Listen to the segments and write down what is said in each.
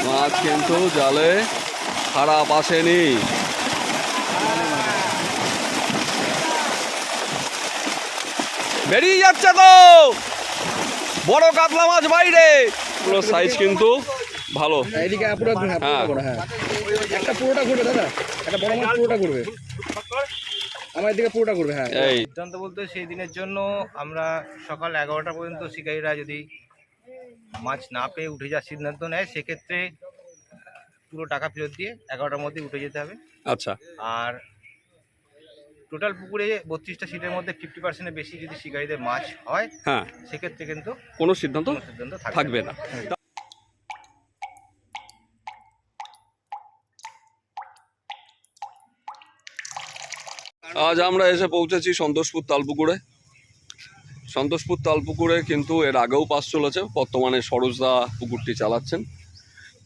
মাছ কিন্তু জালে খারাপ আসেনি। বেরিয়ে যাচ্ছে তো বড় কাতলা মাছ বাইরে, পুরো সাইজ কিন্তু ভালো। এদিকে পুরো হ্যাঁ একটা পুরোটা ঘুরবে দাদা, একটা বড় মাছ পুরোটা ঘুরবে, আমার এদিকে পুরোটা ঘুরবে। হ্যাঁ এই সিদ্ধান্ত বলতে সেই দিনের জন্য আমরা সকাল 11টা পর্যন্ত শিকারীরা যদি মাছ না পেয়ে উঠে যাওয়ার সিদ্ধান্ত নেয়, সেক্ষেত্রে পুরো টাকা ফেরত দিয়ে 11টার মধ্যে উঠে যেতে হবে। আচ্ছা, আর টোটাল পুকুরে 32টা সিটের মধ্যে 50%-এর বেশি যদি শিকারীদের মাছ হয়, হ্যাঁ, সেক্ষেত্রে কিন্তু কোনো সিদ্ধান্ত থাকবে না। আজ আমরা এসে পৌঁছেছি সন্তোষপুর তালপুকুরে। সন্তোষপুর তালপুকুরে কিন্তু এর আগেও পাস চলেছে, বর্তমানে সরোজদা পুকুরটি চালাচ্ছেন।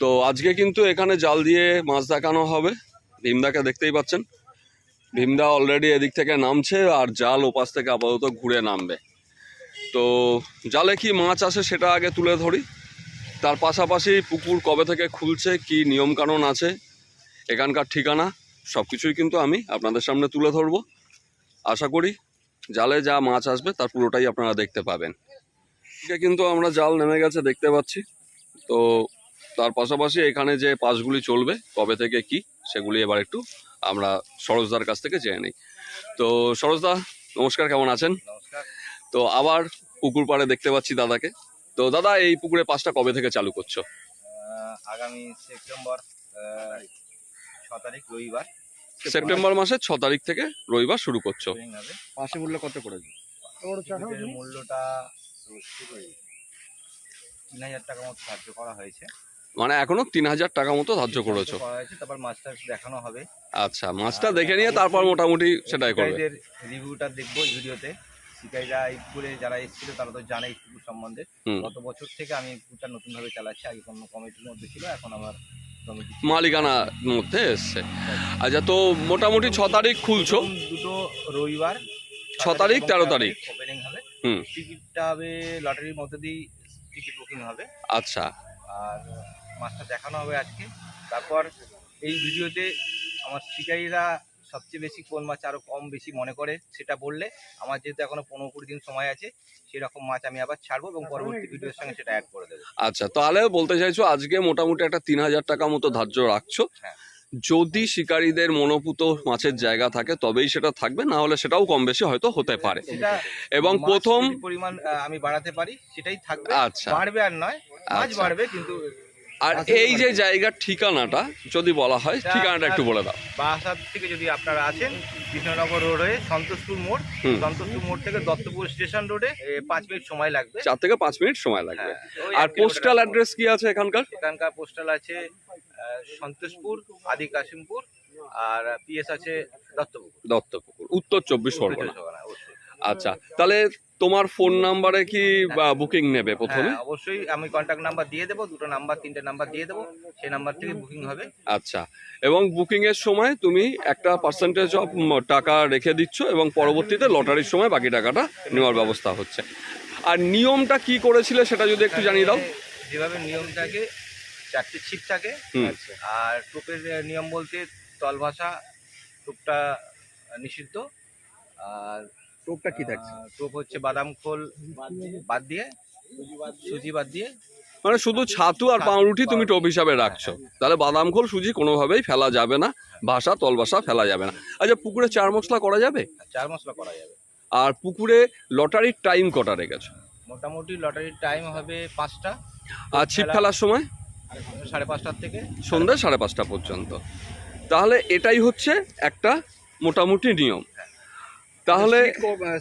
তো আজকে কিন্তু এখানে জাল দিয়ে মাছ দেখানো হবে। ভীমদাকে দেখতেই পাচ্ছেন, ভীমদা অলরেডি এদিক থেকে নামছে আর জাল ওপাশ থেকে আপাতত ঘুরে নামবে। তো জালে কি মাছ আসে সেটা আগে তুলে ধরি, তার পাশাপাশি পুকুর কবে থেকে খুলছে, কি নিয়মকানুন আছে, এখানকার ঠিকানা সব কিছুই কিন্তু আমি আপনাদের সামনে তুলে ধরবো। আশা করি জালে যা মাছ আসবে তার পুরোটাই আপনারা দেখতে পাবেন। কিন্তু আমরা জাল নেমে গেছে দেখতে পাচ্ছি। তো তার পাশাপাশি এখানে যে পাসগুলি চলবে কবে থেকে কি, সেগুলি এবার একটু আমরা সরোজদার কাছ থেকে জেনে নিই। তো সরোজদা নমস্কার, কেমন আছেন? নমস্কার। তো আবার পুকুর পাড়ে দেখতে পাচ্ছি দাদাকে। তো দাদা, এই পুকুরে পাসটা কবে থেকে চালু করছো? আগামী সেপ্টেম্বর 6 তারিখ রবিবার, সেপ্টেম্বর মাসের 6 তারিখ থেকে রবিবার শুরু করছো। পাশে মূল্য কত করেছে? মূল্যটা 3000 টাকা মতো ধার্য করা হয়েছে। মানে এখনো 3000 টাকা মতো ধার্য করেছো? তারপর মাছটা দেখানো হবে। আচ্ছা, মাছটা দেখে নিয়ে তারপর মোটামুটি সেটাই করবে। রিভিউটা দেখবো ভিডিওতে। শিকারীরা এই পুকুরে যারা এসেছিল তারা তো জানে এই পুকুর সম্বন্ধে। গত বছর থেকে আমি পুকুরটা নতুন ভাবে চালাচ্ছি, আগে কোনো কমিটির মধ্যে ছিল, এখন আমার মালিকানার মধ্যে এসছে। আচ্ছা, তো মোটামুটি 6 তারিখ খুলছো? দুটো রবিবার, 6 তারিখ 13 তারিখ ওপেনিং হবে। হুম, টিকিটটা হবে লটারির মধ্যে দিয়ে, টিকিট বুকিং হবে। আচ্ছা, আর মাছটা দেখানো হবে আজকে। তারপর এই ভিডিওতে আমার শিকারীরা সবচেয়ে বেশি কোন মাছ আরো কম বেশি মনে করে সেটা বললে, আমার যেহেতু এখনো 15-20 দিন সময় আছে, সেরকম মাছ আমি আবার ছাড়বো এবং পরবর্তী ভিডিওর সঙ্গে সেটা অ্যাড করে দেবো। আচ্ছা, তাহলে বলতে চাইছো আজকে মোটামুটি একটা 3000 টাকা মতো ধার্য রাখছো। হ্যাঁ, যদি শিকারীদের মনোপুত মাছের জায়গা থাকে তবেই সেটা থাকবে, না হলে সেটাও কম বেশি হয়তো হতে পারে। এবং প্রথম পরিমাণ আমি বাড়াতে পারি সেটাই থাকবে। আচ্ছা, বাড়বে আর নয়, মাছ বাড়বে কিন্তু। আর এই যে জায়গার ঠিকানাটা যদি বলা হয়, ঠিকানাটা একটু বলে দাও। বাসার থেকে যদি আপনারা আছেন, কৃষ্ণনগর রোড হয়ে সন্তোষপুর মোড়, সন্তোষপুর মোড় থেকে দত্তপুর স্টেশন রোডে 5 মিনিট সময় লাগবে। 4 থেকে 5 মিনিট সময় লাগবে। আর পোস্টাল অ্যাড্রেস কি আছে এখানকার? এখানকার পোস্টাল আছে সন্তোষপুর, আদি কাশিমপুর, আর পিএস আছে দত্তপুকুর, উত্তর 24 পরগনা। আচ্ছা, তাহলে তোমার ফোন নাম্বারে কি বুকিং নেবে প্রথমে? অবশ্যই আমি কন্ট্যাক্ট নাম্বার দিয়ে দেবো, 3টে নাম্বার দিয়ে দেবো, সেই নাম্বার থেকে বুকিং হবে। আচ্ছা, এবং বুকিং এর সময় তুমি একটা পার্সেন্টেজ অফ টাকা রেখে দিচ্ছ এবং পরবর্তীতে লটারির সময় বাকি টাকাটা নেওয়ার ব্যবস্থা হচ্ছে। আর নিয়মটা কি করেছিলে সেটা যদি একটু জানিয়ে দাও। যেভাবে নিয়ম থাকে, 4টে ছিপ থাকে। আর টোপের নিয়ম বলতে তল ভাষা, টোপটা নিষিদ্ধ। আর টোপটা কি থাকছে? টোপ হচ্ছে বাদাম খোল বাদ দিয়ে, সুজি বাদ দিয়ে, মানে শুধু ছাতু আর পাউরুটি তুমি টোপ হিসাবে রাখছো। তাহলে বাদাম খোল সুজি কোনোভাবেই ফেলা যাবে না, ভাষা তল ভাষা ফেলা যাবে না। আচ্ছা, পুকুরে 4 মশলা করা যাবে? 4 মশলা করা যাবে। আর পুকুরে লটারির টাইম কটা রেখেছো? মোটামুটি লটারির টাইম হবে 5টা। আর ছিপ ফেলার সময় 5:30 থেকে সন্ধ্যে 5:30 পর্যন্ত। তাহলে এটাই হচ্ছে একটা মোটামুটি নিয়ম। তাহলে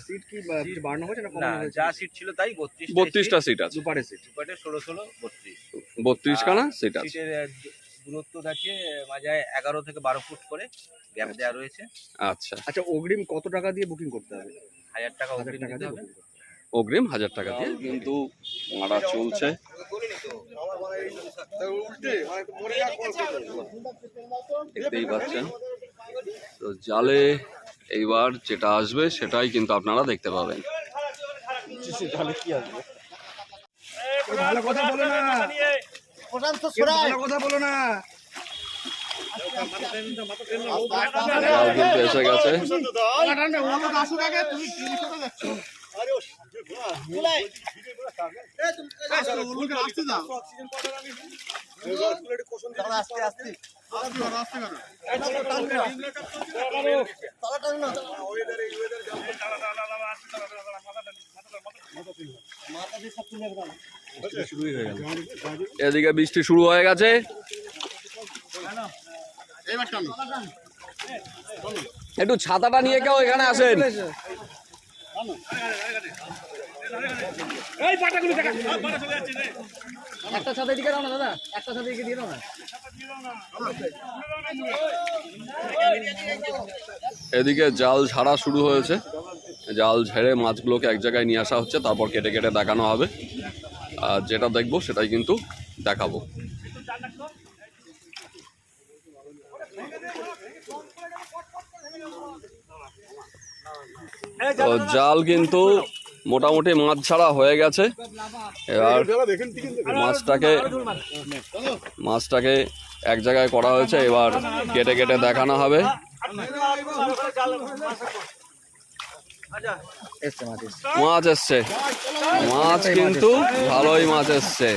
সিট কি বাড়ানো হয়েছে না কমানো হয়েছে? যা সিট ছিল তাই 32টা সিট আছে। দুপারে সিট, দুপারে 16 32 32 খানা সিট আছে। সিটের দূরত্ব থাকে মাঝে 11 থেকে 12 ফুট করে গ্যাপ দেওয়া রয়েছে। আচ্ছা আচ্ছা, অগ্রিম কত টাকা দিয়ে বুকিং করতে হবে? 1000 টাকা অগ্রিম দিতে হবে। অগ্রিম 1000 টাকা দিয়ে কিন্তু মারা চলছে। দেখতেই পাচ্ছেন, তো জালে এইবার যেটা আসবে সেটাই কিন্তু আপনারা দেখতে পাবেন। জালে কি আসবে? ভালো কথা বলে না। কথা বলো না। জাল কিন্তু এসে গেছে। এদিকে বৃষ্টি শুরু হয়ে গেছে। একটু ছাতাটা নিয়ে কেউ এখানে আসেন। একটা সাথে দিকে দাও না দাদা, একটা সাথে দিকে দিয়ে দাও না। এদিকে জাল ঝাড়া শুরু হয়েছে। জাল ঝেড়ে মাছগুলোকে এক জায়গায় নিয়ে আসা হচ্ছে, তারপর কেটে কেটে দেখানো হবে। আর যেটা দেখবো সেটাই কিন্তু দেখাবো। তো জাল কিন্তু মোটামুটি মাছ ছাড়া হয়ে গেছে। এবার মাছটাকে এক জায়গায় করা হয়েছে, এবার কেটে কেটে দেখানো হবে। মাছ এসছে, মাছ কিন্তু ভালোই মাছ এসছে।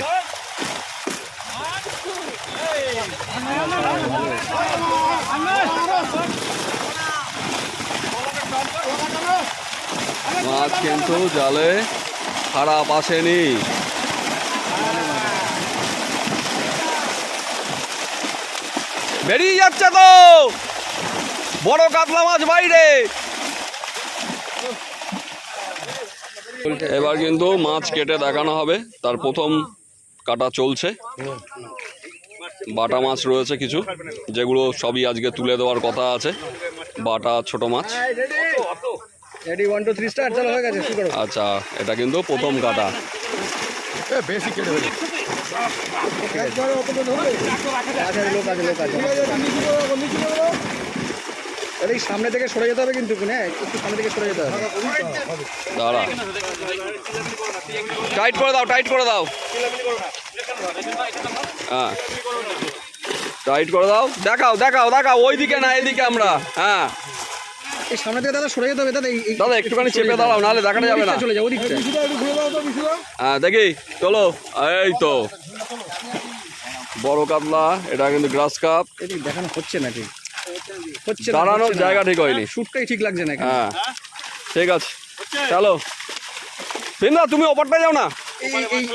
মাছ কিন্তু জালে খারাপ আসেনি। বেরিয়ে যাচ্ছে তো বড় কাতলা মাছ বাইরে। এবার কিন্তু মাছ কেটে দেখানো হবে। তার প্রথম কাটা চলছে। বাটা মাছ রয়েছে কিছু, যেগুলো সবই আজকে তুলে দেওয়ার কথা আছে। বাটা ছোট মাছ। রেডি 1 2 3 স্টার্ট, চলো হয়ে গেছে, শুরু করো। আচ্ছা, এটা কিন্তু প্রথম কাটা। বেশি কেটে দেবে। এই সামনে থেকে সরে যেতে হবে কিন্তু, হ্যাঁ একটু সামনে থেকে সরে যেতে হবে। দাঁড়া, টাইট করে দাও, টাইট করে দাও। হ্যাঁ, টাইট করে দাও। দেখাও দেখাও দেখাও, ওইদিকে না এদিকে আমরা। হ্যাঁ, এই সামনে থেকে দাদা সরে যেতে হবে দাদা। দাদা একটুখানি চেপে দাঁড়াও, নাহলে দেখানো যাবে না। চলে যাও ওদিকটা। হ্যাঁ দেখি, চলো। এই তো বড় কাতলা, এটা কিন্তু গ্রাস কাপ। এদিকে দেখানো হচ্ছে না, ঠিক হচ্ছে না, দাঁড়ানোর জায়গা ঠিক হয়নি। শুটটাই ঠিক লাগছে না। হ্যাঁ ঠিক আছে, চলো। বিন্দা তুমি ওপরটা যাও না।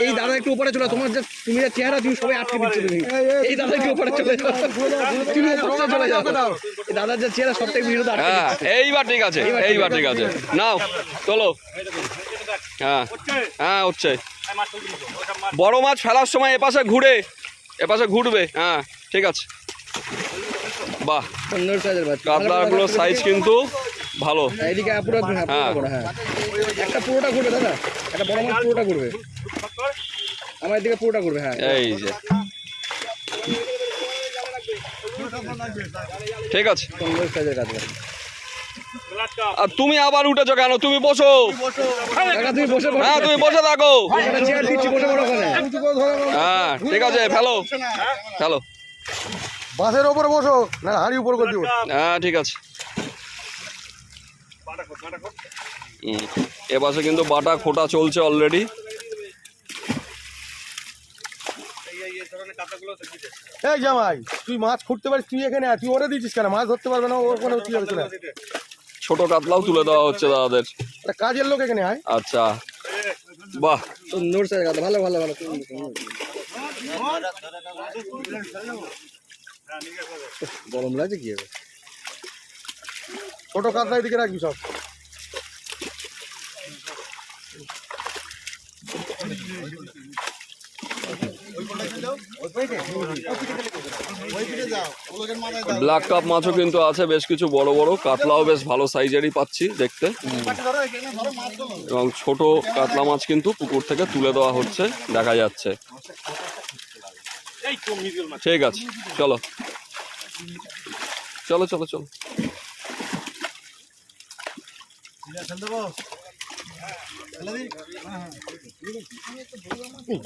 এই দাদা একটু উপরে চলে, তোমার যে তুমি যে চেহারা, তুমি সবাই আটকে দিচ্ছ। তুমি এই দাদা একটু উপরে চলে যাও, তুমি উপরে চলে যাও। এই দাদার যে চেহারা সবটাই বিরোধ আটকে হ্যাঁ দিচ্ছে। এইবার ঠিক আছে, এইবার ঠিক আছে। নাও চলো। হ্যাঁ হ্যাঁ হচ্ছে। বড় মাছ ফেলার সময় এপাশে ঘুরে, এপাশে ঘুরবে। হ্যাঁ ঠিক আছে। বাহ, সুন্দর সাইজের মাছ। কাতলাগুলোর সাইজ কিন্তু ভালো। এইদিকে পুরো হ্যাঁ, একটা পুরোটা ঘুরবে দাদা, একটা বড় মাছ পুরোটা ঘুরবে, আমার দিকে পুরোটা ঘুরবে। হ্যাঁ এই যে ঠিক আছে। সুন্দর সাইজের কাতলা। আর তুমি আবার উঠেছো কেন? তুমি বসো। কাকা তুমি বসে পড়ো। হ্যাঁ তুমি বসে থাকো। একটা চেয়ার দিচ্ছি, বসে পড়ো ওখানে। হ্যাঁ ঠিক আছে, ফেলো ফেলো। বাসের ওপরে বসো, না হাড়ি উপর করে দিব। হ্যাঁ ঠিক আছে। এ পাশে কিন্তু বাটা খোটা চলছে অলরেডি। এই জামাই, তুই মাছ খুঁড়তে পারিস, তুই এখানে তুই ওরে দিচ্ছিস কেন? মাছ ধরতে পারবে না, ওর কোনো কি হবে না। ছোট কাতলাও তুলে দেওয়া হচ্ছে দাদাদের। কাজের লোক এখানে আয়। আচ্ছা, বাহ সুন্দর সাইজ কাতলা, ভালো ভালো ভালো। গরম লাগছে কি হবে? ছোট কাতলা দিকে রাখবি সব। ব্ল্যাক কাপ মাছও কিন্তু আছে বেশ কিছু, বড় বড় কাতলাও বেশ ভালো সাইজেরই পাচ্ছি দেখতে। এবং ছোট কাতলা মাছ কিন্তু পুকুর থেকে তুলে দেওয়া হচ্ছে, দেখা যাচ্ছে। ঠিক আছে, চলো চলো চলো চলো।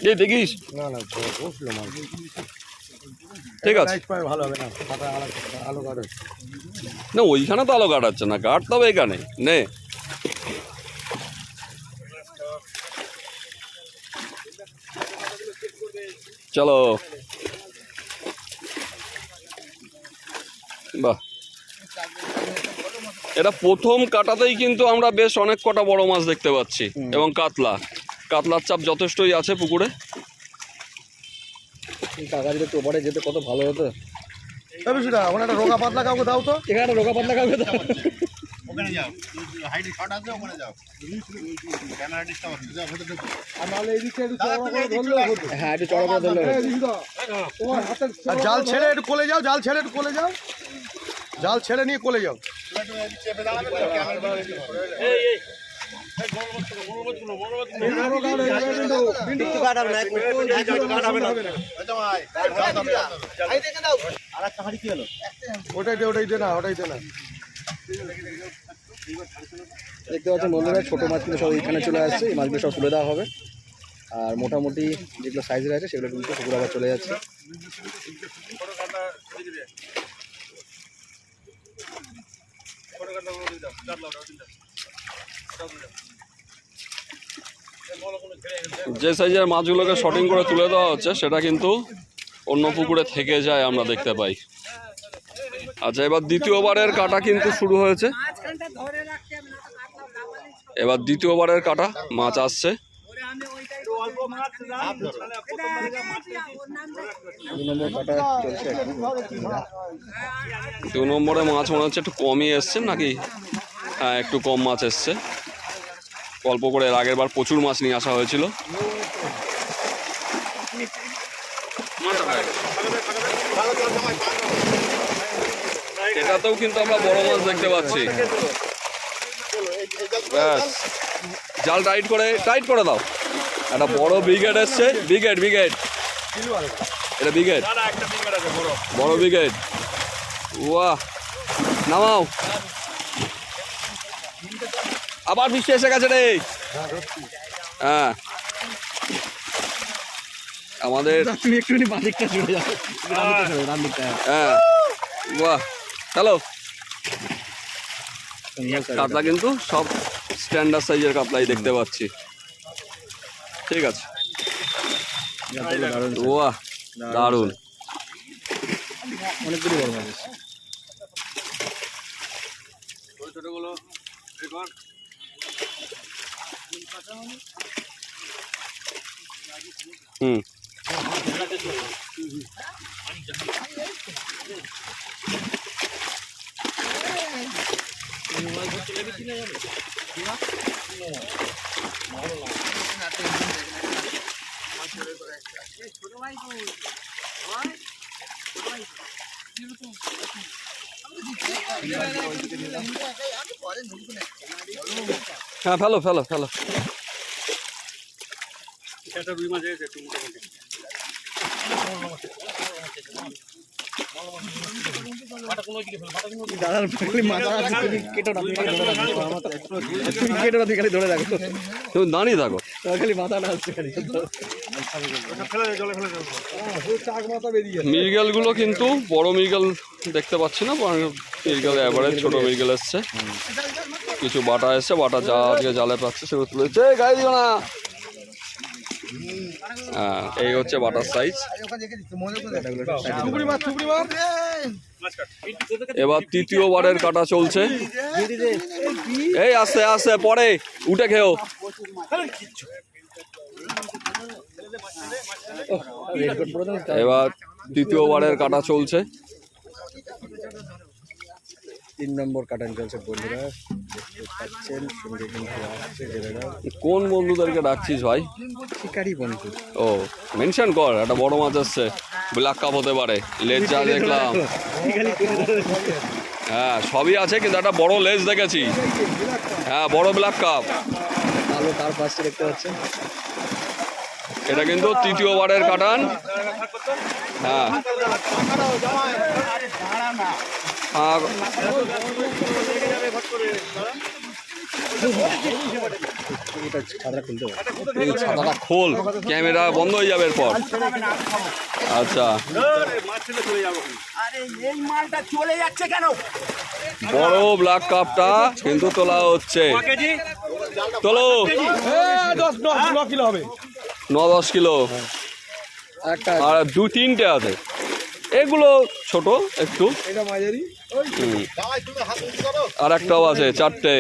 এই দেখিস না না বসলো মাছ ঠিক আছে ভালো হবে না পাতা আলো কাটে না ওইখানে তো আলো কাটাচ্ছে না কাটতে হবে এখানে নে চলো বাহ এটা প্রথম কাটাতেই কিন্তু আমরা বেশ অনেক কটা বড় মাছ দেখতে পাচ্ছি এবং কাতলার চাপ যথেষ্টই আছে পুকুরে কাকা যদি একটু ওপরে যেতে কত ভালো হতো সেটা ওখানে একটা রোগা পাতলা কাউকে দাও তো এখানে একটা রোগা পাতলা কাউকে দাও ওখানে যাও হাইট শট আছে ওখানে যাও ক্যামেরা ডিস্টার্ব হচ্ছে যাও ভেতরে ঢুকো আর নাহলে এই দিকটা একটু চড়া করে ধরলে হতো হ্যাঁ একটু চড়া করে ধরলে তোমার হাতে জাল ছেড়ে একটু কোলে যাও জাল ছেড়ে একটু কোলে যাও জাল ছেড়ে নিয়ে কোলে যাও চেপে দাঁড়াবে ক্যামেরা এই ওটাই দে না দেখতে পাচ্ছেন বন্ধুরা ছোটো মাছ কিন্তু সব এইখানে চলে আসছে এই মাছগুলো সব তুলে দেওয়া হবে আর মোটামুটি যেগুলো সাইজের আছে সেগুলো কিন্তু পুকুর আবার চলে যাচ্ছে যে সাইজের মাছগুলোকে শর্টিং করে তুলে দেওয়া হচ্ছে সেটা কিন্তু অন্য পুকুরে থেকে যায় আমরা দেখতে পাই আচ্ছা এবার দ্বিতীয়বারের কাটা কিন্তু শুরু হয়েছে এবার দ্বিতীয়বারের কাটা মাছ আসছে দু নম্বরে মাছ মনে হচ্ছে একটু কমই এসছে নাকি হ্যাঁ একটু কম মাছ এসছে অল্প করে এর আগের বার প্রচুর মাছ নিয়ে আসা হয়েছিল এটাতেও কিন্তু আমরা বড় মাছ দেখতে পাচ্ছি ব্যাস জাল টাইট করে দাও একটা বড় ব্রিগেড এসছে ব্রিগেড এটা ব্রিগেড বড় ব্রিগেড ওয়াহ নামাও আবার বৃষ্টি এসে গেছে রে হ্যাঁ আমাদের তুমি একটুখানি বাদিকটা চলে যাও হ্যাঁ বাহ হ্যালো কাতলা কিন্তু সব স্ট্যান্ডার্ড সাইজের কাতলাই দেখতে পাচ্ছি ঠিক আছে বাহ দারুণ অনেকগুলি বড় মাছ ছোটগুলো হুম হ্যাঁ ফেলো দাদার মাথা কেটো না খালি ধরে রাখো তুমি দাঁড়িয়ে থাকো খালি মাথাটা আসছে খালি মৃগেলগুলো কিন্তু বড় মৃগেল দেখতে পাচ্ছি না মৃগেল এবারে ছোট মৃগেল এসছে কিছু বাটা এসছে বাটা যা আজকে জালে পাচ্ছে সেগুলো তুলেছে গায়ে দিও না হ্যাঁ এই হচ্ছে বাটার সাইজ এবার তৃতীয়বারের কাটা চলছে এই আস্তে আস্তে পরে উঠে খেও এবার তৃতীয়বারের কাটা চলছে 3 নম্বর কাটান চলছে বন্ধুরা দেখতে পাচ্ছেন সঙ্গে কিন্তু আসছে জেলেরা কোন বন্ধুদেরকে ডাকছিস ভাই শিকারি বন্ধু ও মেনশন কর একটা বড় মাছ আসছে ব্ল্যাক কাপ হতে পারে লেজ যা দেখলাম হ্যাঁ সবই আছে কিন্তু একটা বড় লেজ দেখেছি হ্যাঁ বড় ব্ল্যাক কাপ আলো তার পাশে দেখতে পাচ্ছেন এটা কিন্তু তৃতীয়বারের কাটান হ্যাঁ এটা ছাদা খুলতে হবে। এই ছাতাটা খোল, ক্যামেরা বন্ধ হয়ে যাবে এরপর। আচ্ছা, বড় ব্ল্যাক কাপটা কিন্তু তোলা হচ্ছে। তোলো, 9-10 কিলো একটা আর 2-3টে আছে। এগুলো ছোট একটু, এটা মাঝারি। আর একটাও আছে 4টে।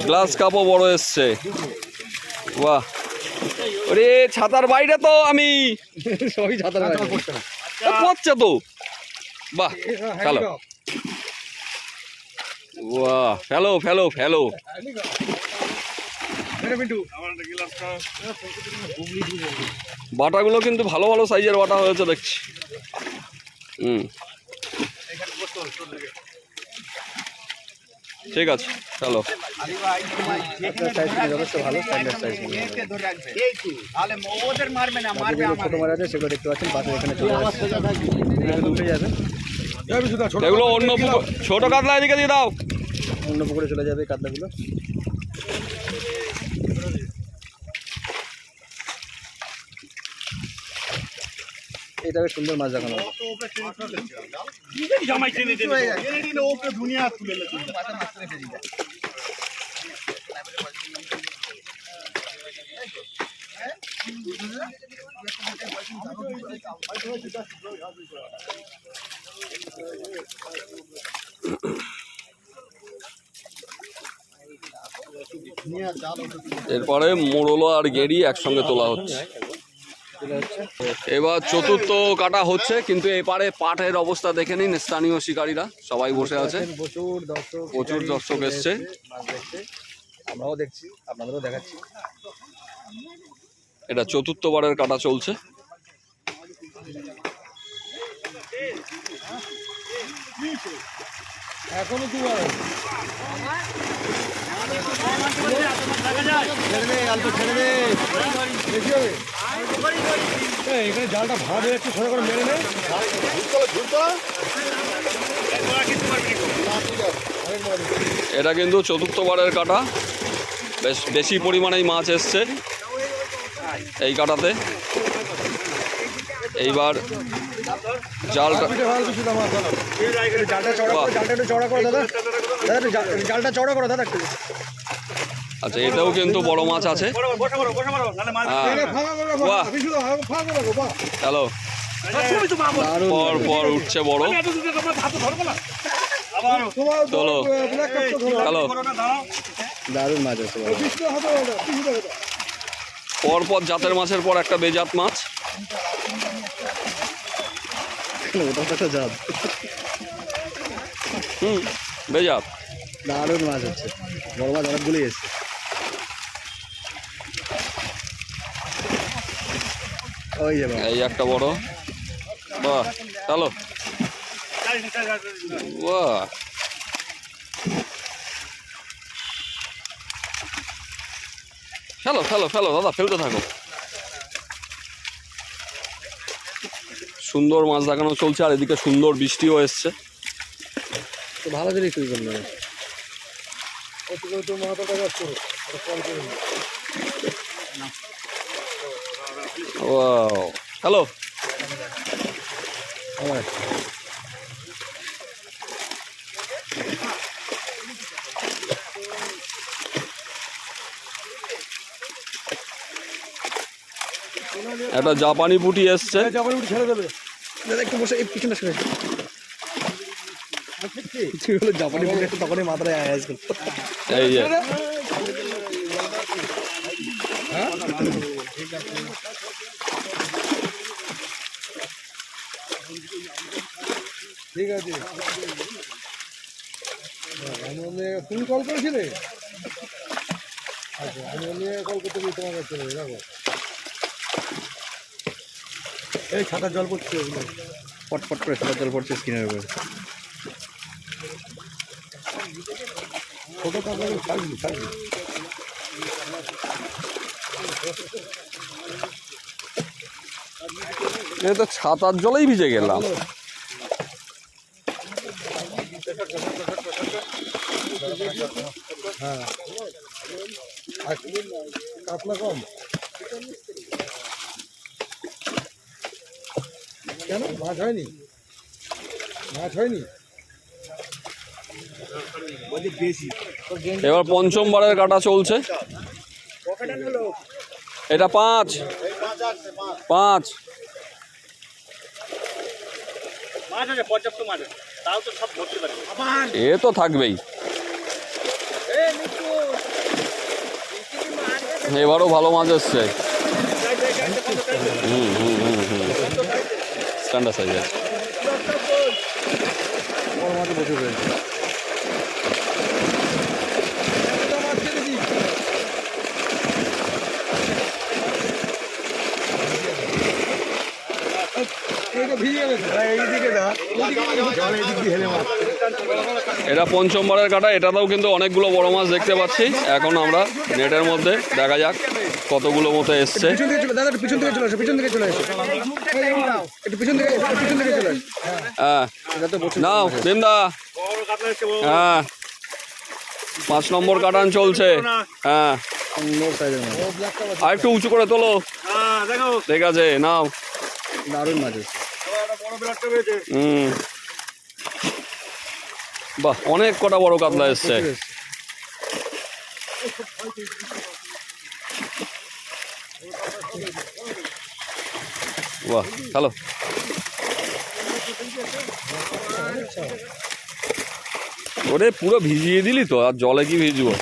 গ্লাস কাপও বড় এসছে। বাহ, ওরে ছাতার বাইরে তো আমি সবই ছাতার বাইরে। পড়ছে তো। বাহ, চলো, বাহ, ফেলো ফেলো ফেলো। বাটাগুলো কিন্তু ভালো ভালো সাইজের বাটা হয়েছে দেখছি। ঠিক আছে, চলো। যথেষ্ট ভালো স্ট্যান্ডার্ড সাইজ। ছোট মাছ আছে সেগুলো দেখতে পাচ্ছেন পাশে এখানে চলে আসছে, উঠে যাবে। এগুলো অন্য পুকুর, ছোট কাতলা এদিকে দিয়ে দাও। অন্য পুকুরে চলে যাবে কাতলাগুলো। এটা বেশ সুন্দর মাছ দেখানো হবে। এরপরে মোড়লো আর গেড়ি একসঙ্গে তোলা হচ্ছে। এবার চতুর্থ কাটা হচ্ছে, কিন্তু এপারে পাটের অবস্থা দেখে নিন। স্থানীয় শিকারীরা সবাই বসে আছে, প্রচুর দর্শক এসছে। আমরাও দেখছি, আপনাদেরও দেখাচ্ছি। এটা চতুর্থবারের কাটা চলছে। এখনো দুবার এখানে জালটা ভাড়া একটু সরে করে মেরে নেই। এটা কিন্তু চতুর্থবারের কাটা, বেশ বেশি পরিমাণেই মাছ এসছে এই কাটাতে। এইবার জালটা, আচ্ছা এটাও কিন্তু বড় মাছ আছে। হ্যালো, পর পর উঠছে বড়। চলো, হ্যালো, দারুণ মাছ আছে। পরপর জাতের মাছের পর একটা বেজাত মাছ। ওটা একটা জাত। বেজাত, দারুণ মাছ হচ্ছে। বড় মাছ অনেকগুলোই এসছে। ওই যে এই একটা বড়। বাহ, চলো, বাহ, ফেলো ফেলো ফেলো দাদা, ফেলতে থাকো। সুন্দর মাছ দেখানো চলছে, আর এদিকে সুন্দর বৃষ্টিও এসছে। তো ভালো করে শুরু করলো। ওয়াও, হ্যালো, একটা জাপানি পুঁটি এসছে। ছেড়ে দেবে দাদা, একটু বসে এই পিছনে শুনে জাপানি বলে একটু তখনই মাথায় আয়াজ করতো। এই যে ঠিক আছে, তুমি কল করেছিলে? আচ্ছা, আমি কল করতে গিয়ে তোমার কাছে চলে যাবো। এই ছাতার জল পড়ছে, পটপট করে ছাতার জল পড়ছে স্ক্রিনের উপরে। ছোটো কাপড় থাকবি থাকবি। এই তো ছাতার জলেই ভিজে গেলাম। কাতলা কম কেন? মাছ হয়নি? মাছ হয়নি? এবার পঞ্চমবারের কাটা চলছে। এটা 5 5 মাছ আছে পর্যাপ্ত মাছ আছে, তাও তো সব ধরতে পারে। এ তো থাকবেই। এবারও ভালো মাছ এসছে। স্ট্যান্ডার্ড সাইজ আছে। বড় মাছ প্রচুর রয়েছে। এটা পঞ্চমবারের কাটা, এটাতেও কিন্তু অনেকগুলো বড় মাছ দেখতে পাচ্ছি। এখন আমরা নেটের মধ্যে দেখা যাক কতগুলো মতো এসছে। পিছন থেকে চলে দাদা, একটু পিছন থেকে চলে আসো, পিছন থেকে চলে আসো, একটু পিছন থেকে চলে আসো। হ্যাঁ নাও বিন্দা। হ্যাঁ 5 নম্বর কাটান চলছে। হ্যাঁ আর একটু উঁচু করে তোলো। ঠিক আছে নাও। দারুণ মাছ। বাহ, অনেক কটা বড় কাতলা এসছে। বাহ হ্যালো। ওরে পুরো ভিজিয়ে দিলি তো, আর জলে কি ভিজবো?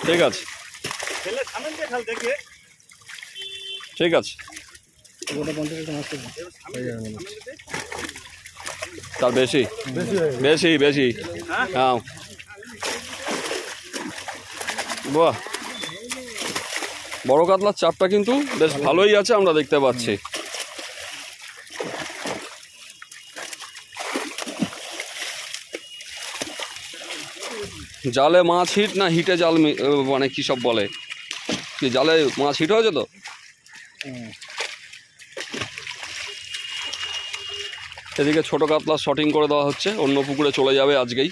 ঠিক আছে ঠিক আছে। তার বেশি বেশি বেশি। হ্যাঁ বাহ, বড় কাতলার চাপটা কিন্তু বেশ ভালোই আছে, আমরা দেখতে পাচ্ছি। জালে মাছ হিট না হিটে জাল মানে কি সব বলে, কি জালে মাছ হিট হয়েছে তো? এদিকে ছোট কাতলা শটিং করে দেওয়া হচ্ছে, অন্য পুকুরে চলে যাবে আজকেই।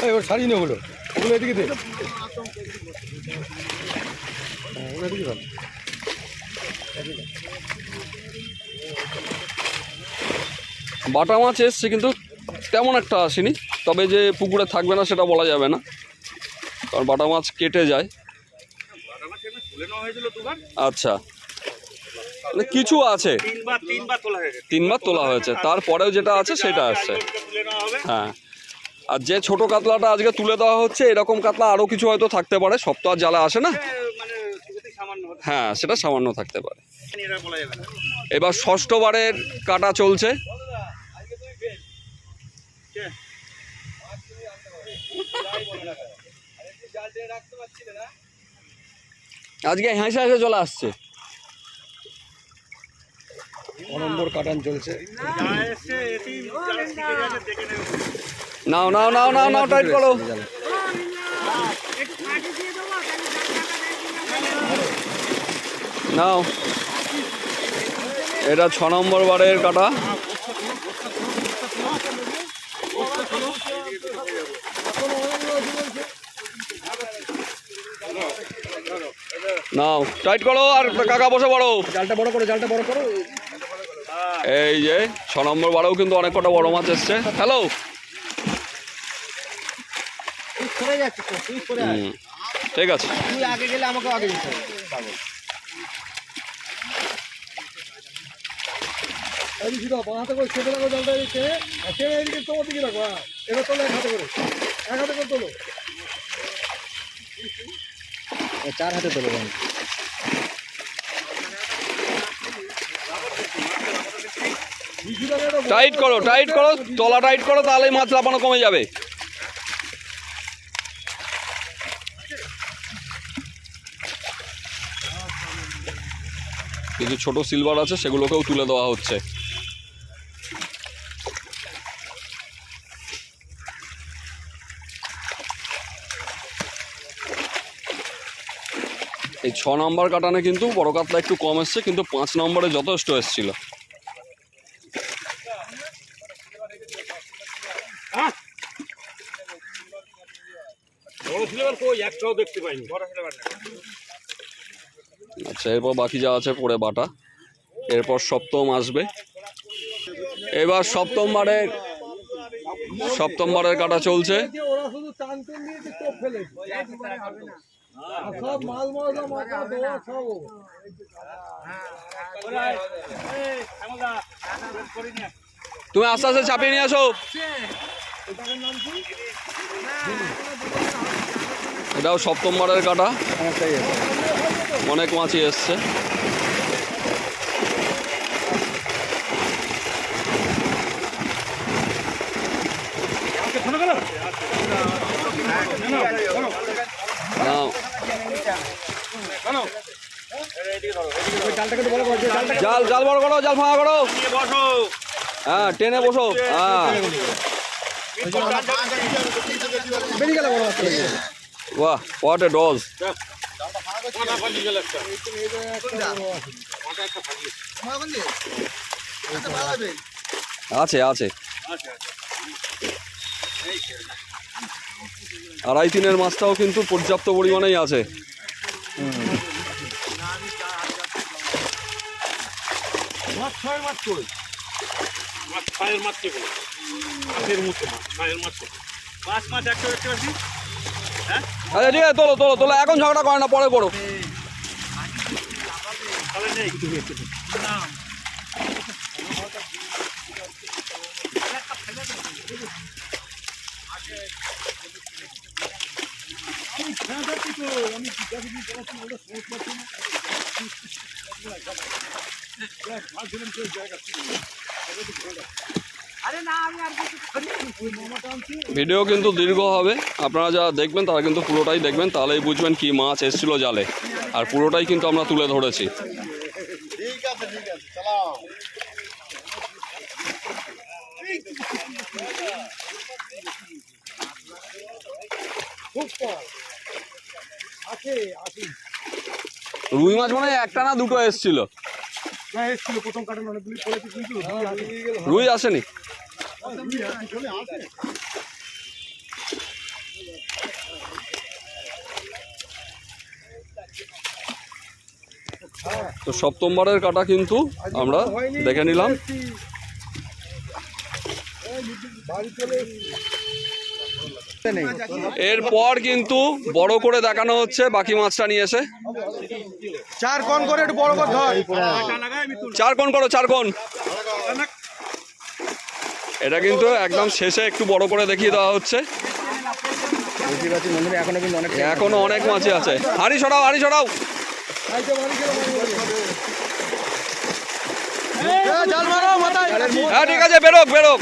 এবার ছাড়িয়ে নে ওগুলো, ওগুলো এদিকে দে। বাটা মাছ এসছে কিন্তু তেমন একটা আসেনি, তবে যে পুকুরে থাকবে না সেটা বলা যাবে না, কারণ বাটা মাছ কেটে যায়। আচ্ছা মানে কিছু আছে, 3বার তোলা হয়েছে, তারপরেও যেটা আছে সেটা আসছে। হ্যাঁ, আর যে ছোট কাতলাটা আজকে তুলে দেওয়া হচ্ছে, এরকম কাতলা আরও কিছু হয়তো থাকতে পারে, সব তো আর জালে আসে না। হ্যাঁ সেটা সামান্য থাকতে পারে। এবার 6ষ্ঠবারের কাটা চলছে। আজকে হাসে হাসে চলে আসছে। নম্বর কাটান চলছে। নাও নাও নাও নাও নাও, টাইট করো। নাও, এটা 6 নম্বর বারের কাটা। নাও টাইট করো, আর কাকা বসে পড়ো। জালটা বড় করো, জালটা বড় করো। এই যে 6 নম্বর বারেও কিন্তু অনেক কটা বড় মাছ এসছে। হ্যালো, ঠিক আছে। তুই আগে গেলে আমাকে আগে যেতে হবে। হাতে করে চেপে রাখো জালটা, টেনে এদিকে তোমার দিকে রাখো। এটা তোলো এক হাতে করে, এক হাতে করে তোলো, 4 হাতে তোলো। টাইট করো, টাইট করো, তলা টাইট করো, তাহলেই মাছ লাফানো কমে যাবে। কিছু ছোট সিলভার আছে, সেগুলোকেও তুলে দেওয়া হচ্ছে। এই 6 নম্বর কাটানে কিন্তু বড় কাতলা একটু কম এসছে, কিন্তু 5 নম্বরে যথেষ্ট এসছিল। আচ্ছা, এরপর বাকি যা আছে পরে বাটা, এরপর সপ্তম আসবে। এবার সপ্তমবারের কাটা চলছে। তুমি আস্তে আস্তে চাপিয়ে নিয়ে আসো। এটাও সপ্তমবারের কাটা, অনেক মাছই এসছে। জাল জাল বড় করো, জাল ফাঁকা করো, হ্যাঁ টেনে বসো, হ্যাঁ বাহ, হোয়াট এ ডজ। আছে আছে, 2.5-3 মাছটাও কিন্তু পর্যাপ্ত পরিমাণেই আছে। আচ্ছা ঠিক আছে, তোলো তোলো তোলো, এখন ঝগড়া করে না, পরে করো। ভিডিও কিন্তু দীর্ঘ হবে, আপনারা যারা দেখবেন তারা কিন্তু পুরোটাই দেখবেন, তাহলেই বুঝবেন কি মাছ এসেছিল জালে, আর পুরোটাই কিন্তু আমরা তুলে ধরেছি। ঠিক আছে ঠিক আছে, চালাও। রুই মাছ মানে একটা না দুটো এসেছিল, রুই আসেনি। তো সপ্তমবারের কাটা কিন্তু আমরা দেখে নিলাম। এরপর কিন্তু বড় করে দেখানো হচ্ছে বাকি মাছটা নিয়ে এসে। 4 কোণ করে একটু বড় করে ধর, 4 কোণ করো, 4 কোণ। এটা কিন্তু একদম শেষে একটু বড় করে দেখিয়ে দেওয়া হচ্ছে। এখনো অনেক মাছই আছে। হাঁড়ি সরাও, হাঁড়ি সরাও। হ্যাঁ ঠিক আছে, বেরোক বেরোক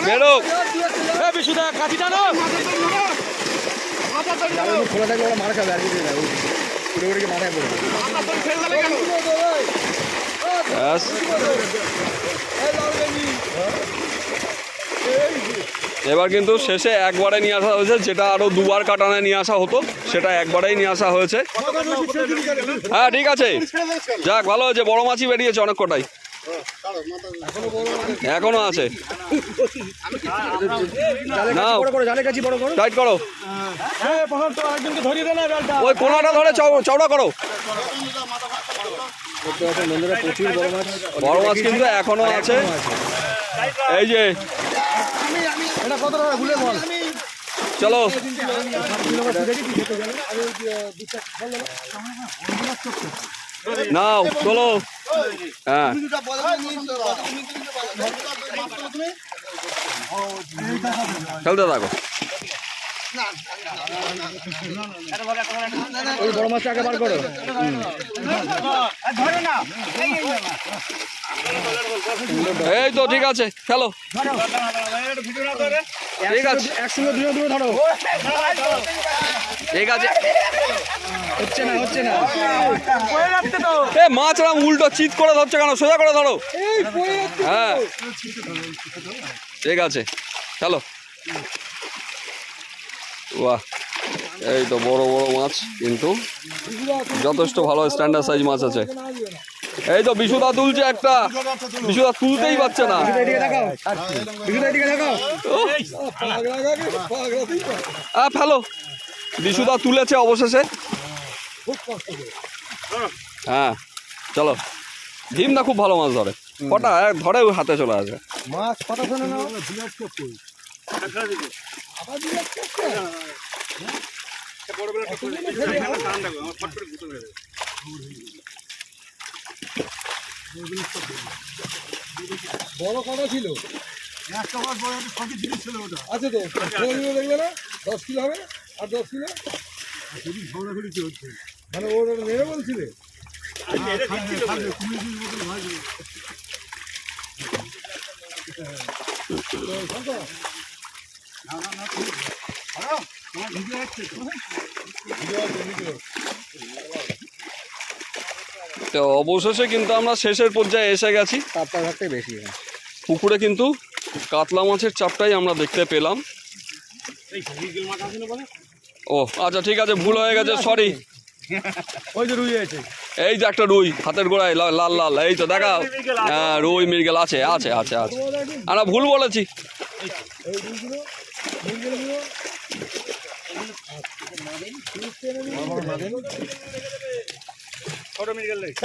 বেরোক। খোলা থাকলে ওরা মারা খাবে, আর কিছু না, পুরো পুরো মাথায় পড়বে। এবার কিন্তু শেষে একবারে নিয়ে আসা হয়েছে, যেটা আরো 2বার কাটানে নিয়ে আসা হতো সেটা একবারেই নিয়ে আসা হয়েছে। হ্যাঁ ঠিক আছে, যাক ভালো হয়েছে, বড় মাছই বেরিয়েছে অনেক কটাই, এখনো আছে। নাও টাইট করো, ওই কোনাটা ধরে চওড়া করো। প্রচুর বড় মাছ, বড় মাছ কিন্তু এখনো আছে। এই যে চলো নাও চলো, হ্যাঁ খেলতে থাকো। ওই বড় মাছটা আগে বার করো। এই তো ঠিক আছে, খেলো, ঠিক আছে, একসঙ্গে দূরে দূরে ধরো। ঠিক আছে, হচ্ছে না হচ্ছে না, এ মাছ রাম উল্টো চিৎ করে ধরছে কেন, সোজা করে ধরো। হ্যাঁ ঠিক আছে, চলো। বাহ, এই তো বড় বড় মাছ, কিন্তু যথেষ্ট ভালো স্ট্যান্ডার্ড সাইজ মাছ আছে। এই তো বিশুদা তুলছে একটা, বিশুদা তুলতেই পারছে না। ফেলো, বিশুদা তুলেছে অবশেষে। হ্যাঁ চলো, ভীম না খুব ভালো মাছ ধরে, কটা ধরে ওই হাতে চলে আসে। মাছ কথা শোনে না। বড় কটা ছিল? একটা মাছ বড় একটা সবই জিনিস ছিল ওটা। আছে তো, দেখবে না 10 কিলো হবে আর 10 কিলো যদি ঝগড়াঝড়ি কি হচ্ছে? মানে ওর মেরে বলছিলে। তো অবশেষে কিন্তু আমরা শেষের পর্যায়ে এসে গেছি। তারপর ভাগটাই বেশি। পুকুরে কিন্তু কাতলা মাছের চাপটাই আমরা দেখতে পেলাম। ও আচ্ছা ঠিক আছে, ভুল হয়ে গেছে, সরি। ওই যে রুই আছে, এই যে একটা রুই হাতের গোড়ায় লাল লাল, এই তো দেখাও। হ্যাঁ রুই মৃগেল আছে আছে আছে আছে, আমরা ভুল বলেছি।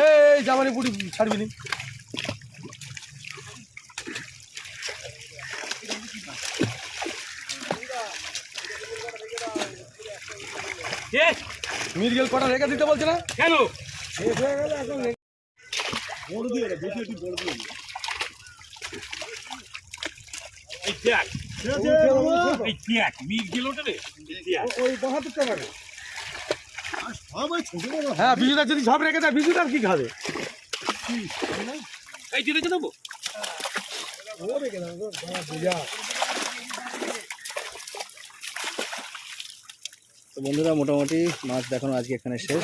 এই জামানি পুরি ছাড়বি নি। মিরগেল কটা রেখে দিতে বলছে না কেন? শেষ হয়ে গেল এখন। বড় দিয়ে বেশি একটু বড় দিয়ে এই দেখ, এই দেখ মিরগেল ওটা রে, ওই 72 টাকা রে। হ্যাঁ বিজুদার যদি সব রেখে দেয়, বিজুদার কি খাবে? এই যে রেখে দেবো, ও রেখে দেবো বুঝা। তো বন্ধুরা মোটামুটি মাছ দেখানো আজকে এখানে শেষ।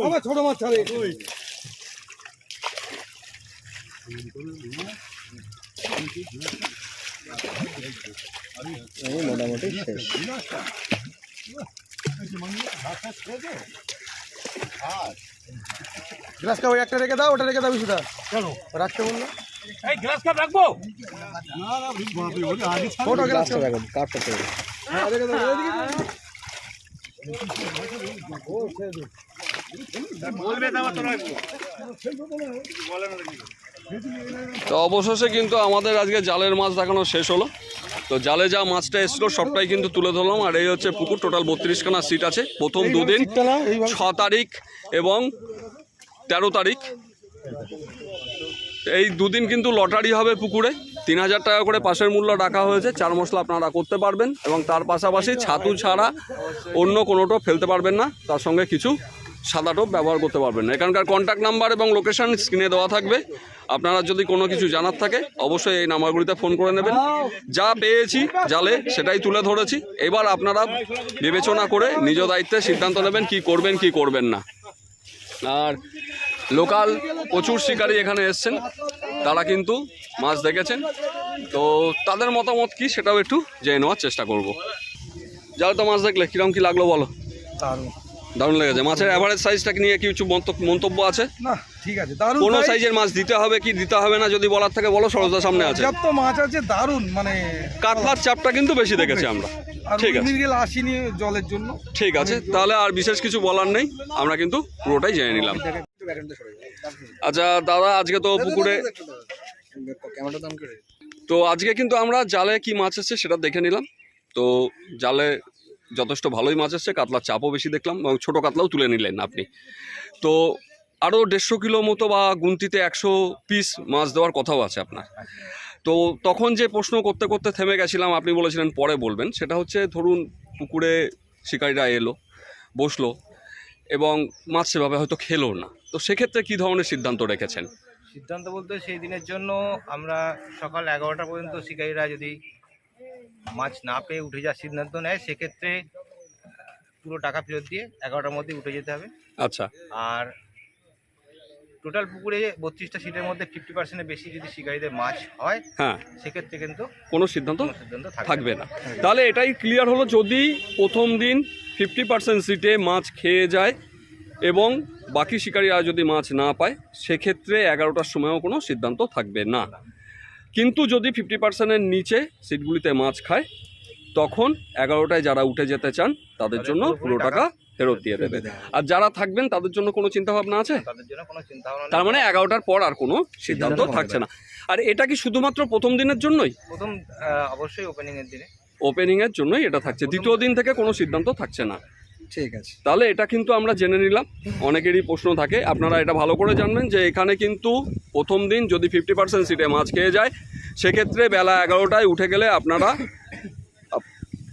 আমার ছোট মাছ ছাড়ে মোটামুটি শেষ। গ্লাস কাপ একটা রেখে দাও, ওটা রেখে দাও বিশুদা। কেন রাখতে বললো? এই গ্লাস কাপ রাখবো না, ছোট গ্লাস কাপ রাখবো, কাপটা রেখে দাও। হ্যাঁ রেখে দাও, এদিকে ও ছেড়ে দাও, বলবে দাও তো রাখবো। তো অবশেষে কিন্তু আমাদের আজকে জালের মাছ দেখানো শেষ হলো। তো জালে যা মাছটা এসলো সবটাই কিন্তু তুলে ধরলাম। আর এই হচ্ছে পুকুর, টোটাল 32খানা সিট আছে। প্রথম দুদিন 6 তারিখ এবং 13 তারিখ, এই দুদিন কিন্তু লটারি হবে পুকুরে। 3000 টাকা করে পাশের মূল্য রাখা হয়েছে। 4 মশলা আপনারা করতে পারবেন এবং তার পাশাপাশি ছাতু ছাড়া অন্য কোনো টোপ ফেলতে পারবেন না, তার সঙ্গে কিছু সাদা টোপ ব্যবহার করতে পারবেন না। এখানকার কন্ট্যাক্ট নাম্বার এবং লোকেশন স্ক্রিনে দেওয়া থাকবে। আপনারা যদি কোনো কিছু জানার থাকে অবশ্যই এই নাম্বারগুলিতে ফোন করে নেবেন। যা পেয়েছি জালে সেটাই তুলে ধরেছি। এবার আপনারা বিবেচনা করে নিজ দায়িত্বে সিদ্ধান্ত নেবেন কি করবেন কি করবেন না। আর লোকাল প্রচুর শিকারী এখানে এসছেন, তারা কিন্তু মাছ দেখেছেন। তো তাদের মতামত কি সেটাও একটু জেনে নেওয়ার চেষ্টা করব। জালে তো মাছ দেখলে কীরকম কী লাগলো বলো? দারুণ লেগেছে। মাছের অ্যাভারেজ সাইজটা নিয়ে কিছু মন্তব্য আছে? না ঠিক আছে, দারুণ। কোন সাইজের মাছ দিতে হবে কি দিতে হবে না যদি বলার থাকে বলো, সরোজদার সামনে আছে। সব তো মাছ আছে দারুণ, মানে কাতলার চাপটা কিন্তু বেশি দেখেছি আমরা। ঠিক আছে, মিরগেল আসেনি জলের জন্য। ঠিক আছে, তাহলে আর বিশেষ কিছু বলার নেই, আমরা কিন্তু পুরোটাই জেনে নিলাম। আচ্ছা দাদা, আজকে তো পুকুরে তো আজকে কিন্তু আমরা জালে কি মাছ এসছে সেটা দেখে নিলাম। তো জালে যথেষ্ট ভালোই মাছ এসছে, কাতলার চাপও বেশি দেখলাম এবং ছোটো কাতলাও তুলে নিলেন আপনি। তো আরও 150 কিলো মতো বা গুনতিতে 100 পিস মাছ দেওয়ার কথাও আছে আপনার। তো তখন যে প্রশ্ন করতে করতে থেমে গেছিলাম, আপনি বলেছিলেন পরে বলবেন, সেটা হচ্ছে ধরুন পুকুরে শিকারীরা এলো বসলো এবং মাছ সেভাবে হয়তো খেলো না, তো সেক্ষেত্রে কী ধরনের সিদ্ধান্ত রেখেছেন? সিদ্ধান্ত বলতে সেই দিনের জন্য আমরা সকাল 11টা পর্যন্ত শিকারীরা যদি মাছ না পেয়ে উঠে যাওয়ার সিদ্ধান্ত নেয়, সেক্ষেত্রে পুরো টাকা ফেরত দিয়ে 11টার মধ্যে উঠে যেতে হবে। আচ্ছা। আর টোটাল পুকুরে 32টা সিটের মধ্যে 50%-এর বেশি যদি শিকারীদের মাছ হয় হ্যাঁ, সেক্ষেত্রে কিন্তু কোনো সিদ্ধান্ত কোনো সিদ্ধান্ত থাকবে না। তাহলে এটাই ক্লিয়ার হলো, যদি প্রথম দিন 50% সিটে মাছ খেয়ে যায় এবং বাকি শিকারীরা যদি মাছ না পায়, সেক্ষেত্রে 11টার সময়ও কোনো সিদ্ধান্ত থাকবে না। কিন্তু যদি 50%-এর নিচে সিটগুলিতে মাছ খায়, তখন 11টায় যারা উঠে যেতে চান তাদের জন্য পুরো টাকা ফেরত দিয়ে দেবে। আর যারা থাকবেন তাদের জন্য কোনো চিন্তা ভাবনা আছে? তাদের জন্য কোনো চিন্তা ভাবনা নেই। তার মানে 11টার পর আর কোনো সিদ্ধান্ত থাকছে না। আর এটা কি শুধুমাত্র প্রথম দিনের জন্যই? প্রথম অবশ্যই ওপেনিং এর দিনে ওপেনিংয়ের জন্যই এটা থাকছে, দ্বিতীয় দিন থেকে কোনো সিদ্ধান্ত থাকছে না। ঠিক আছে। তাহলে এটা কিন্তু আমরা জেনে নিলাম। অনেকেরই প্রশ্ন থাকে, আপনারা এটা ভালো করে জানবেন যে এখানে কিন্তু প্রথম দিন যদি 50% সিটে মাছ খেয়ে যায়, সেক্ষেত্রে বেলা 11টায় উঠে গেলে আপনারা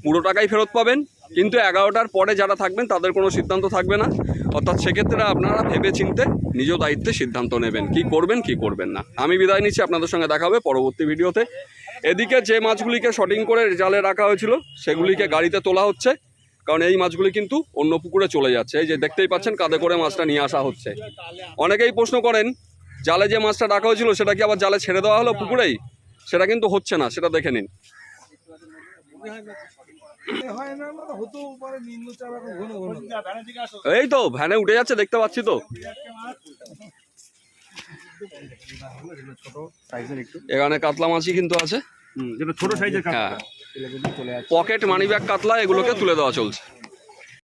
পুরো টাকাই ফেরত পাবেন। কিন্তু 11টার পরে যারা থাকবেন তাদের কোনো সিদ্ধান্ত থাকবে না। অর্থাৎ সেক্ষেত্রে আপনারা ভেবে চিনতে নিজ দায়িত্বে সিদ্ধান্ত নেবেন কি করবেন কি করবেন না। আমি বিদায় নিচ্ছি, আপনাদের সঙ্গে দেখা হবে পরবর্তী ভিডিওতে। এদিকে যে মাছগুলিকে শটিং করে জালে রাখা হয়েছিল সেগুলিকে গাড়িতে তোলা হচ্ছে, কারণ এই মাছগুলি কিন্তু অন্য পুকুরে চলে যাচ্ছে। এই যে দেখতেই পাচ্ছেন কাঁধে করে মাছটা নিয়ে আসা হচ্ছে। অনেকেই প্রশ্ন করেন, জালে যে মাছটা রাখা হয়েছিল সেটা কি আবার জালে ছেড়ে দেওয়া হলো পুকুরেই? সেটা কিন্তু হচ্ছে না, সেটা দেখে নিন। এই তো ভ্যানে উঠে যাচ্ছে, দেখতে পাচ্ছি তো। এখানে কাতলা মাছই কিন্তু আছে, যেটা ছোট সাইজের হ্যাঁ, পকেট মানি ব্যাগ কাতলা, এগুলোকে তুলে দেওয়া চলছে।